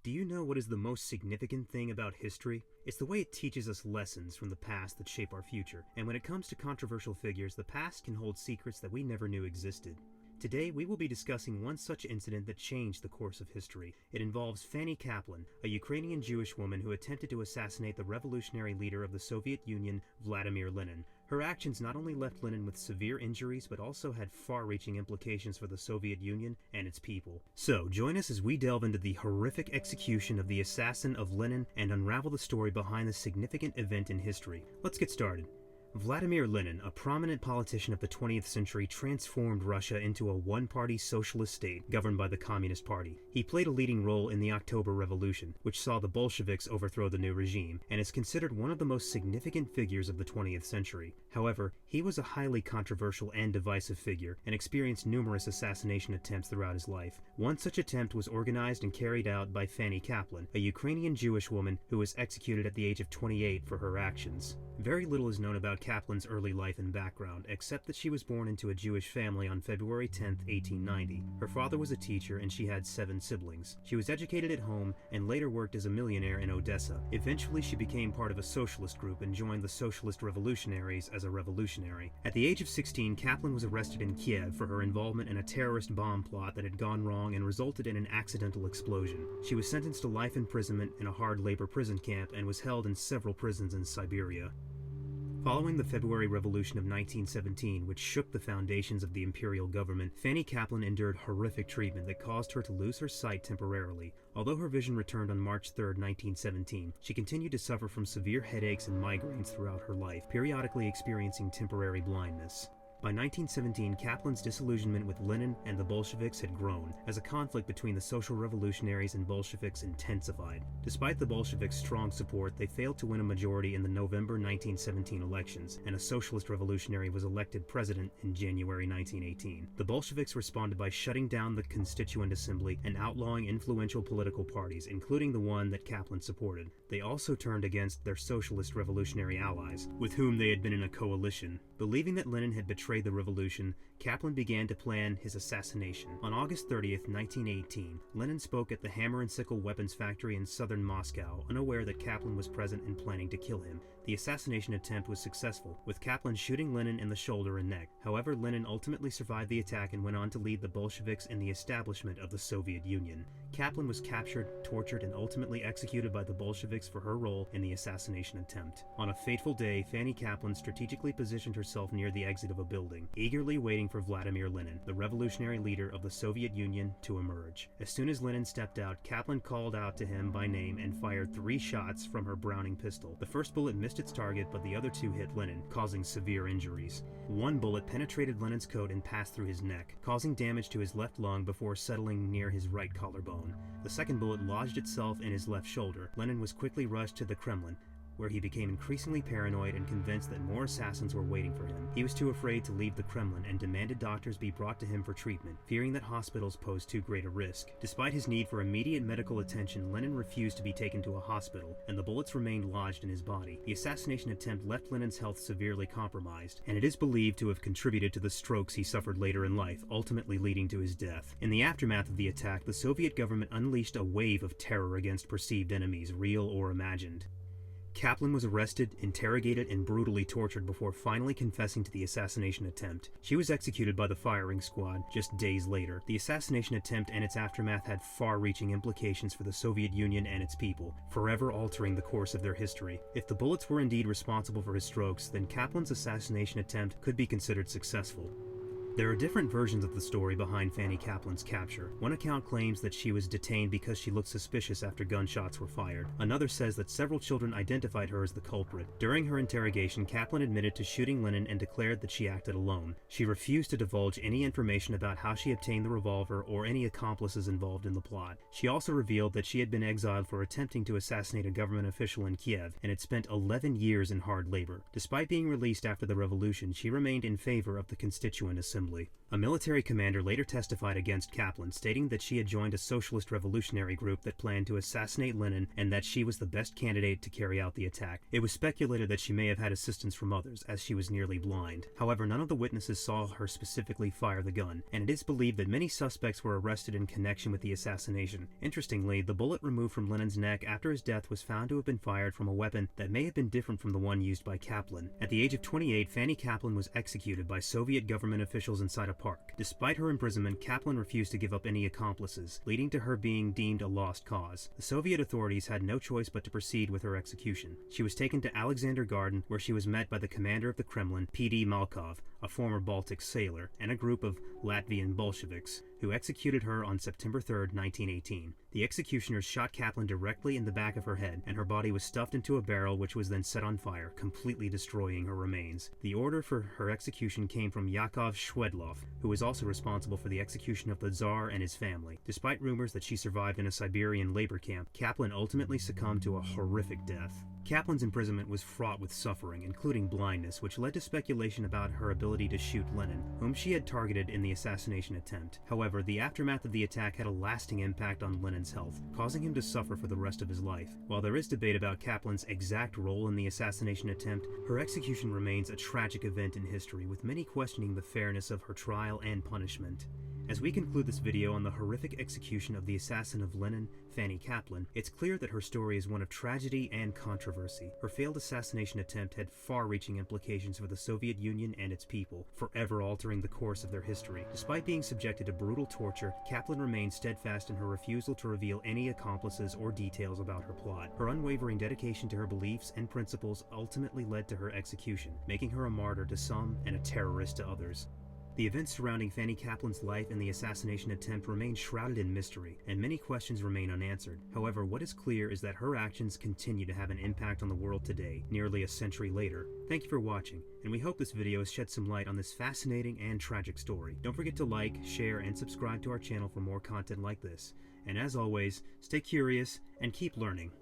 Do you know what is the most significant thing about history? It's the way it teaches us lessons from the past that shape our future. And when it comes to controversial figures, the past can hold secrets that we never knew existed. Today, we will be discussing one such incident that changed the course of history. It involves Fanny Kaplan, a Ukrainian Jewish woman who attempted to assassinate the revolutionary leader of the Soviet Union, Vladimir Lenin. Her actions not only left Lenin with severe injuries, but also had far-reaching implications for the Soviet Union and its people. So, join us as we delve into the horrific execution of the Assassin of Lenin and unravel the story behind this significant event in history. Let's get started. Vladimir Lenin, a prominent politician of the 20th century, transformed Russia into a one-party socialist state governed by the Communist Party. He played a leading role in the October Revolution, which saw the Bolsheviks overthrow the new regime, and is considered one of the most significant figures of the 20th century. However, he was a highly controversial and divisive figure, and experienced numerous assassination attempts throughout his life. One such attempt was organized and carried out by Fanny Kaplan, a Ukrainian Jewish woman who was executed at the age of 28 for her actions. Very little is known about Kaplan's early life and background, except that she was born into a Jewish family on February 10, 1890. Her father was a teacher and she had 7 siblings. She was educated at home and later worked as a millionaire in Odessa. Eventually she became part of a socialist group and joined the Socialist Revolutionaries as a revolutionary. At the age of 16, Kaplan was arrested in Kiev for her involvement in a terrorist bomb plot that had gone wrong and resulted in an accidental explosion. She was sentenced to life imprisonment in a hard labor prison camp and was held in several prisons in Siberia. Following the February Revolution of 1917, which shook the foundations of the imperial government, Fanny Kaplan endured horrific treatment that caused her to lose her sight temporarily. Although her vision returned on March 3, 1917, she continued to suffer from severe headaches and migraines throughout her life, periodically experiencing temporary blindness. By 1917, Kaplan's disillusionment with Lenin and the Bolsheviks had grown, as a conflict between the social revolutionaries and Bolsheviks intensified. Despite the Bolsheviks' strong support, they failed to win a majority in the November 1917 elections, and a socialist revolutionary was elected president in January 1918. The Bolsheviks responded by shutting down the Constituent Assembly and outlawing influential political parties, including the one that Kaplan supported. They also turned against their socialist revolutionary allies, with whom they had been in a coalition. Believing that Lenin had betrayed the revolution, Kaplan began to plan his assassination. On August 30th, 1918, Lenin spoke at the Hammer and Sickle weapons factory in southern Moscow, unaware that Kaplan was present and planning to kill him. The assassination attempt was successful, with Kaplan shooting Lenin in the shoulder and neck. However, Lenin ultimately survived the attack and went on to lead the Bolsheviks in the establishment of the Soviet Union. Kaplan was captured, tortured, and ultimately executed by the Bolsheviks for her role in the assassination attempt. On a fateful day, Fanny Kaplan strategically positioned herself near the exit of a building, eagerly waiting for Vladimir Lenin, the revolutionary leader of the Soviet Union, to emerge. As soon as Lenin stepped out, Kaplan called out to him by name and fired 3 shots from her Browning pistol. The first bullet missed its target, but the other 2 hit Lenin, causing severe injuries. One bullet penetrated Lenin's coat and passed through his neck, causing damage to his left lung before settling near his right collarbone. The second bullet lodged itself in his left shoulder. Lenin was quickly rushed to the Kremlin, where he became increasingly paranoid and convinced that more assassins were waiting for him. He was too afraid to leave the Kremlin and demanded doctors be brought to him for treatment, fearing that hospitals posed too great a risk. Despite his need for immediate medical attention, Lenin refused to be taken to a hospital, and the bullets remained lodged in his body. The assassination attempt left Lenin's health severely compromised, and it is believed to have contributed to the strokes he suffered later in life, ultimately leading to his death. In the aftermath of the attack, the Soviet government unleashed a wave of terror against perceived enemies, real or imagined. Kaplan was arrested, interrogated, and brutally tortured before finally confessing to the assassination attempt. She was executed by the firing squad just days later. The assassination attempt and its aftermath had far-reaching implications for the Soviet Union and its people, forever altering the course of their history. If the bullets were indeed responsible for his strokes, then Kaplan's assassination attempt could be considered successful. There are different versions of the story behind Fanny Kaplan's capture. One account claims that she was detained because she looked suspicious after gunshots were fired. Another says that several children identified her as the culprit. During her interrogation, Kaplan admitted to shooting Lenin and declared that she acted alone. She refused to divulge any information about how she obtained the revolver or any accomplices involved in the plot. She also revealed that she had been exiled for attempting to assassinate a government official in Kiev and had spent 11 years in hard labor. Despite being released after the revolution, she remained in favor of the Constituent Assembly. Assembly. A military commander later testified against Kaplan, stating that she had joined a socialist revolutionary group that planned to assassinate Lenin and that she was the best candidate to carry out the attack. It was speculated that she may have had assistance from others, as she was nearly blind. However, none of the witnesses saw her specifically fire the gun, and it is believed that many suspects were arrested in connection with the assassination. Interestingly, the bullet removed from Lenin's neck after his death was found to have been fired from a weapon that may have been different from the one used by Kaplan. At the age of 28, Fanny Kaplan was executed by Soviet government officials inside a park. Despite her imprisonment, Kaplan refused to give up any accomplices, leading to her being deemed a lost cause. The Soviet authorities had no choice but to proceed with her execution. She was taken to Alexander Garden, where she was met by the commander of the Kremlin, P.D. Malkov, a former Baltic sailor, and a group of Latvian Bolsheviks, who executed her on September 3, 1918. The executioners shot Kaplan directly in the back of her head, and her body was stuffed into a barrel which was then set on fire, completely destroying her remains. The order for her execution came from Yakov Shvedlov, who was also responsible for the execution of the Tsar and his family. Despite rumors that she survived in a Siberian labor camp, Kaplan ultimately succumbed to a horrific death. Kaplan's imprisonment was fraught with suffering, including blindness, which led to speculation about her ability to shoot Lenin, whom she had targeted in the assassination attempt. However, the aftermath of the attack had a lasting impact on Lenin's health, causing him to suffer for the rest of his life. While there is debate about Kaplan's exact role in the assassination attempt, her execution remains a tragic event in history, with many questioning the fairness of her trial and punishment. As we conclude this video on the horrific execution of the assassin of Lenin, Fanny Kaplan, it's clear that her story is one of tragedy and controversy. Her failed assassination attempt had far-reaching implications for the Soviet Union and its people, forever altering the course of their history. Despite being subjected to brutal torture, Kaplan remained steadfast in her refusal to reveal any accomplices or details about her plot. Her unwavering dedication to her beliefs and principles ultimately led to her execution, making her a martyr to some and a terrorist to others. The events surrounding Fanny Kaplan's life and the assassination attempt remain shrouded in mystery, and many questions remain unanswered. However, what is clear is that her actions continue to have an impact on the world today, nearly a century later. Thank you for watching, and we hope this video has shed some light on this fascinating and tragic story. Don't forget to like, share, and subscribe to our channel for more content like this. And as always, stay curious and keep learning.